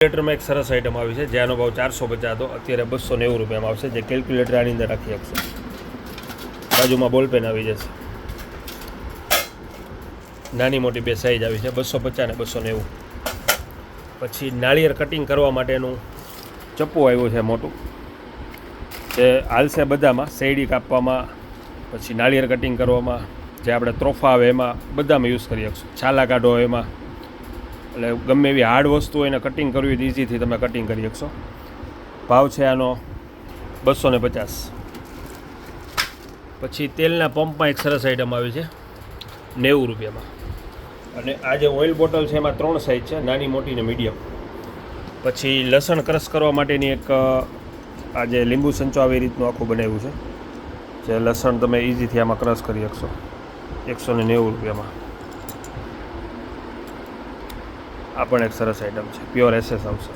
કેલ્ક્યુલેટરમાં એક સરસ આઇટમ આવી છે જેનો ભાવ 450 હતો, અત્યારે 290 રૂપિયામાં આવશે. જે કેલ્ક્યુલેટર આની અંદર રાખી શકશો. બાજુમાં બોલપેન આવી જશે. નાની મોટી બે સાઇઝ આવી છે, 250 અને 290. પછી નાળિયેર કટિંગ કરવા માટેનું ચપ્પુ આવ્યું છે મોટું, જે હાલશે બધામાં, શેરડી કાપવામાં, પછી નાળિયેર કટિંગ કરવામાં, જે આપણે ત્રોફા આવે એમાં બધામાં યુઝ કરી શકશો. છાલા કાઢો એમાં, એટલે ગમે એવી હાર્ડ વસ્તુ એને કટિંગ કરવી હોય ઇઝીથી તમે કટિંગ કરી શકશો. ભાવ છે આનો 250. પછી તેલના પંપમાં એક સરસ આઇટમ આવી છે 90 રૂપિયામાં. અને આ જે ઓઇલ બોટલ છે એમાં 3 સાઇઝ છે, નાની, મોટી ને મીડિયમ. પછી લસણ ક્રશ કરવા માટેની એક આ જે લીંબુ સંચો આવી રીતનું આખું બનાવ્યું છે, જે લસણ તમે ઇઝીથી આમાં ક્રશ કરી શકશો. 190 રૂપિયામાં. આ પણ એક સરસ આઇટમ છે, પ્યોર એસએસ આવશે.